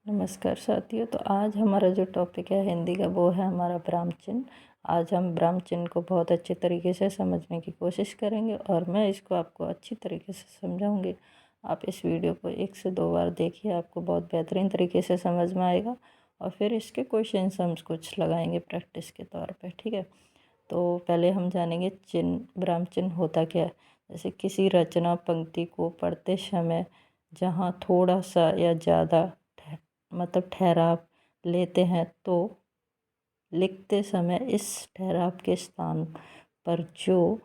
नमस्कार साथियों। तो आज हमारा जो टॉपिक है हिंदी का वो है हमारा ब्राह्म चिन्ह। आज हम ब्राह्म चिन्ह को बहुत अच्छे तरीके से समझने की कोशिश करेंगे और मैं इसको आपको अच्छी तरीके से समझाऊंगी। आप इस वीडियो को 1 से 2 बार देखिए, आपको बहुत बेहतरीन तरीके से समझ में आएगा और फिर इसके क्वेश्चंस हम कुछ लगाएंगे प्रैक्टिस के तौर पर। ठीक है, तो पहले हम जानेंगे चिन्ह, ब्राह्म चिन्ह होता क्या है। जैसे किसी रचना पंक्ति को पढ़ते समय जहाँ थोड़ा सा या ज़्यादा मतलब ठहराव लेते हैं तो लिखते समय इस ठहराव के स्थान पर जो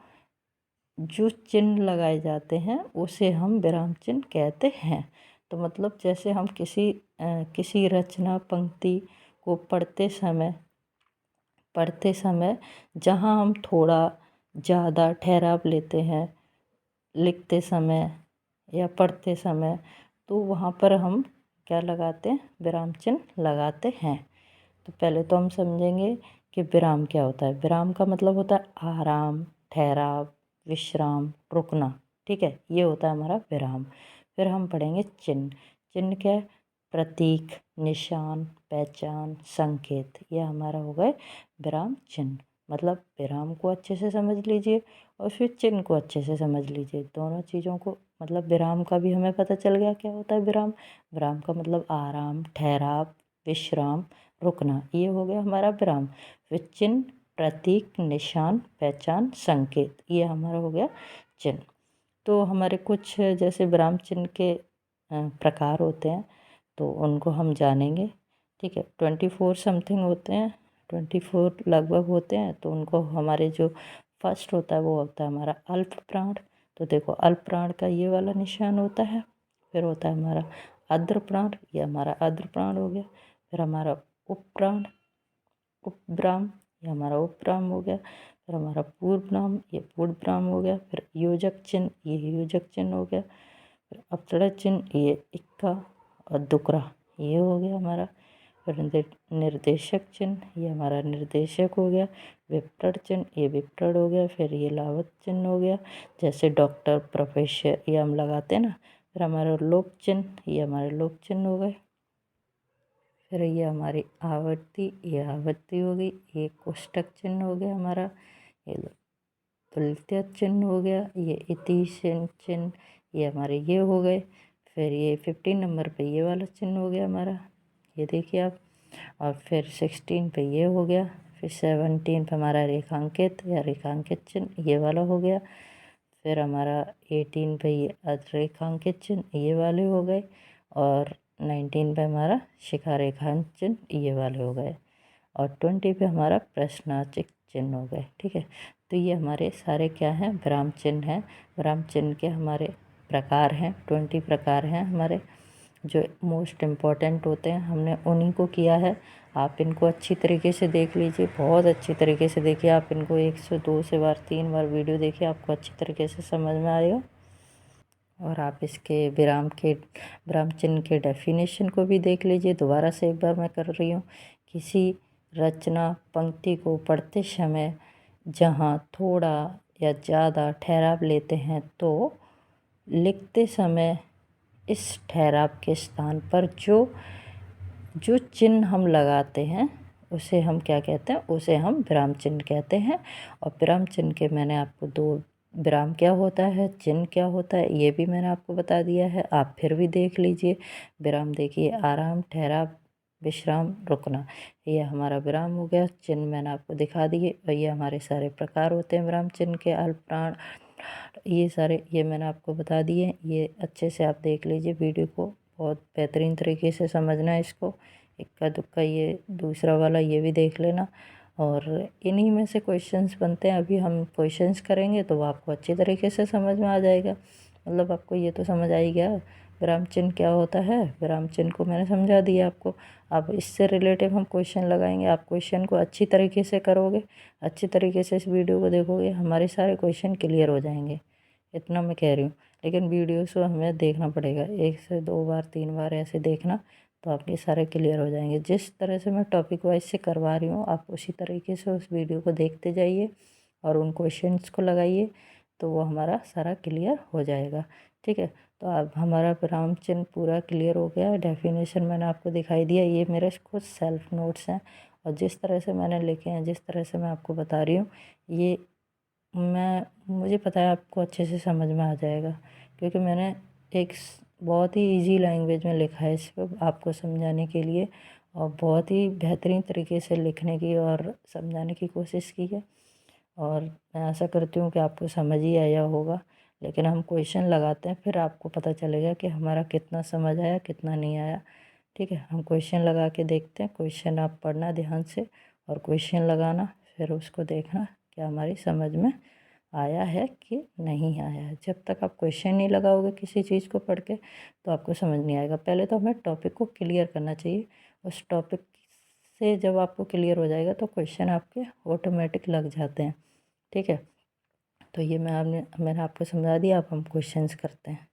जो चिन्ह लगाए जाते हैं उसे हम विराम चिन्ह कहते हैं। तो मतलब जैसे हम किसी रचना पंक्ति को पढ़ते समय जहाँ हम थोड़ा ज़्यादा ठहराव लेते हैं लिखते समय या पढ़ते समय, तो वहाँ पर हम क्या लगाते हैं, विराम चिन्ह लगाते हैं। तो पहले तो हम समझेंगे कि विराम क्या होता है। विराम का मतलब होता है आराम, ठहराव, विश्राम, रुकना। ठीक है, ये होता है हमारा विराम। फिर हम पढ़ेंगे चिन्ह। चिन्ह क्या है? प्रतीक, निशान, पहचान, संकेत, ये हमारा हो गए विराम चिन्ह। मतलब विराम को अच्छे से समझ लीजिए और फिर चिन्ह को अच्छे से समझ लीजिए, दोनों चीज़ों को। मतलब विराम का भी हमें पता चल गया क्या होता है विराम। विराम का मतलब आराम, ठहराव, विश्राम, रुकना, ये हो गया हमारा विराम। फिर चिन्ह, प्रतीक, निशान, पहचान, संकेत, ये हमारा हो गया चिन्ह। तो हमारे कुछ जैसे विराम चिन्ह के प्रकार होते हैं, तो उनको हम जानेंगे। ठीक है, 24 समथिंग होते हैं, 24 लगभग होते हैं। तो उनको हमारे जो फर्स्ट होता है वो होता है हमारा अल्प प्राण। तो देखो, अल्प प्राण का ये वाला निशान होता है। फिर होता है हमारा आर्द्र प्राण, ये हमारा आर्द्र प्राण हो गया। फिर हमारा उपप्राण, उपब्राह्म, ये हमारा उपब्राह्म हो गया। फिर हमारा पूर्व ब्राह्म, ये पूर्व ब्राह्म हो गया। फिर योजक चिन्ह, ये योजक चिन्ह हो गया। फिर अपतड़ा चिन्ह, ये इक्का और दुकरा, ये हो गया हमारा। फिर निर्देशक चिन्ह, ये हमारा निर्देशक हो गया। विप्रण चिन्ह, ये विप्रण हो गया। फिर ये लावत चिन्ह हो गया, जैसे डॉक्टर, प्रोफेसर, ये हम लगाते हैं ना। फिर हमारा लोप चिन्ह, ये हमारे लोप चिन्ह हो गए। फिर ये हमारी आवर्ती, ये आवर्ती हो गई। ये कोष्टक चिन्ह हो गया हमारा। ये तुल्य चिन्ह हो गया। ये इति चिन्ह, ये हमारे ये हो गए। फिर ये 15 नंबर पे ये वाला चिन्ह हो गया हमारा, ये देखिए आप। और फिर 16 पे ये हो गया। फिर 17 पे हमारा रेखांकित या रेखांकित चिन्ह, ये वाला हो गया। फिर हमारा 18 पे ये अरेखांकित चिन्ह, ये वाले हो गए। और 19 पे हमारा शिखा रेखांकित चिन्ह, ये वाले हो गए। और 20 पे हमारा प्रश्नार्थिक चिन्ह हो गए। ठीक है, तो ये हमारे सारे क्या हैं, विराम चिन्ह हैं। विराम चिन्ह के हमारे प्रकार हैं, 20 प्रकार हैं हमारे, जो मोस्ट इम्पॉर्टेंट होते हैं, हमने उन्हीं को किया है। आप इनको अच्छी तरीके से देख लीजिए, बहुत अच्छी तरीके से देखिए। आप इनको 1 से 2 से बार 3 बार वीडियो देखिए, आपको अच्छी तरीके से समझ में आएगा। और आप इसके विराम चिन्ह के डेफिनेशन को भी देख लीजिए। दोबारा से एक बार मैं कर रही हूँ। किसी रचना पंक्ति को पढ़ते समय जहाँ थोड़ा या ज़्यादा ठहराव लेते हैं तो लिखते समय इस ठहराव के स्थान पर जो जो चिन्ह हम लगाते हैं उसे हम क्या कहते हैं, उसे हम विराम चिन्ह कहते हैं। और विराम चिन्ह के मैंने आपको 2, विराम क्या होता है, चिन्ह क्या होता है, ये भी मैंने आपको बता दिया है। आप फिर भी देख लीजिए। विराम देखिए, आराम, ठहराव, विश्राम, रुकना, ये हमारा विराम हो गया। चिन्ह मैंने आपको दिखा दिए और ये हमारे सारे प्रकार होते हैं विराम चिन्ह के। अल्प प्राण, ये सारे ये मैंने आपको बता दिए। ये अच्छे से आप देख लीजिए वीडियो को, बहुत बेहतरीन तरीके से समझना है इसको। इक्का दुक्का ये दूसरा वाला ये भी देख लेना। और इन्हीं में से क्वेश्चंस बनते हैं। अभी हम क्वेश्चंस करेंगे तो वो आपको अच्छी तरीके से समझ में आ जाएगा। मतलब आपको ये तो समझ आ ही गया विराम चिन्ह क्या होता है। विराम चिन्ह को मैंने समझा दिया आपको। अब इससे रिलेटिव हम क्वेश्चन लगाएंगे। आप क्वेश्चन को अच्छी तरीके से करोगे, अच्छी तरीके से इस वीडियो को देखोगे, हमारे सारे क्वेश्चन क्लियर हो जाएंगे, इतना मैं कह रही हूँ। लेकिन वीडियोस को हमें देखना पड़ेगा, 1 से 2 बार 3 बार ऐसे देखना, तो आपके सारे क्लियर हो जाएंगे। जिस तरह से मैं टॉपिक वाइज से करवा रही हूँ, आप उसी तरीके से उस वीडियो को देखते जाइए और उन क्वेश्चंस को लगाइए, तो वो हमारा सारा क्लियर हो जाएगा। ठीक है, तो अब हमारा विराम चिन्ह पूरा क्लियर हो गया। डेफिनेशन मैंने आपको दिखाई दिया। ये मेरे खुद सेल्फ नोट्स हैं और जिस तरह से मैंने लिखे हैं, जिस तरह से मैं आपको बता रही हूँ, ये मुझे पता है आपको अच्छे से समझ में आ जाएगा, क्योंकि मैंने एक बहुत ही इजी लैंग्वेज में लिखा है इसको आपको समझाने के लिए, और बहुत ही बेहतरीन तरीके से लिखने की और समझाने की कोशिश की है। और मैं आशा करती हूँ कि आपको समझ ही आया होगा। लेकिन हम क्वेश्चन लगाते हैं, फिर आपको पता चलेगा कि हमारा कितना समझ आया, कितना नहीं आया। ठीक है, हम क्वेश्चन लगा के देखते हैं। क्वेश्चन आप पढ़ना ध्यान से और क्वेश्चन लगाना, फिर उसको देखना कि हमारी समझ में आया है कि नहीं आया है। जब तक आप क्वेश्चन नहीं लगाओगे किसी चीज़ को पढ़ के, तो आपको समझ नहीं आएगा। पहले तो हमें टॉपिक को क्लियर करना चाहिए। उस टॉपिक से जब आपको क्लियर हो जाएगा तो क्वेश्चन आपके ऑटोमेटिक लग जाते हैं। ठीक है, तो ये मैंने आपको समझा दिया। अब हम क्वेश्चंस करते हैं।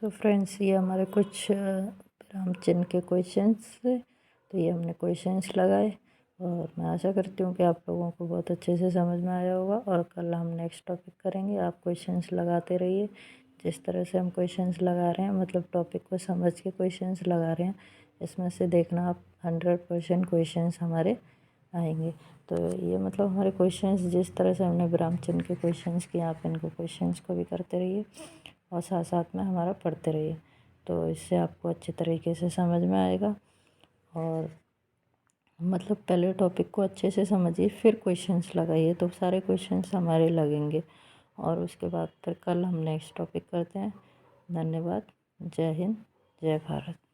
तो फ्रेंड्स, ये हमारे कुछ विराम चिन्ह के क्वेश्चंस थे। तो ये हमने क्वेश्चंस लगाए और मैं आशा करती हूँ कि आप लोगों को बहुत अच्छे से समझ में आया होगा। और कल हम नेक्स्ट टॉपिक करेंगे। आप क्वेश्चंस लगाते रहिए। जिस तरह से हम क्वेश्चंस लगा रहे हैं, मतलब टॉपिक को समझ के क्वेश्चंस लगा रहे हैं, इसमें से देखना आप 100% क्वेश्चंस हमारे आएंगे। तो ये मतलब हमारे क्वेश्चंस जिस तरह से हमने विराम चिन्ह के क्वेश्चंस किए, आप इनको क्वेश्चंस को भी करते रहिए और साथ साथ में हमारा पढ़ते रहिए। तो इससे आपको अच्छे तरीके से समझ में आएगा। और मतलब पहले टॉपिक को अच्छे से समझिए, फिर क्वेश्चंस लगाइए, तो सारे क्वेश्चंस हमारे लगेंगे। और उसके बाद फिर कल हम नेक्स्ट टॉपिक करते हैं। धन्यवाद। जय हिंद, जय भारत।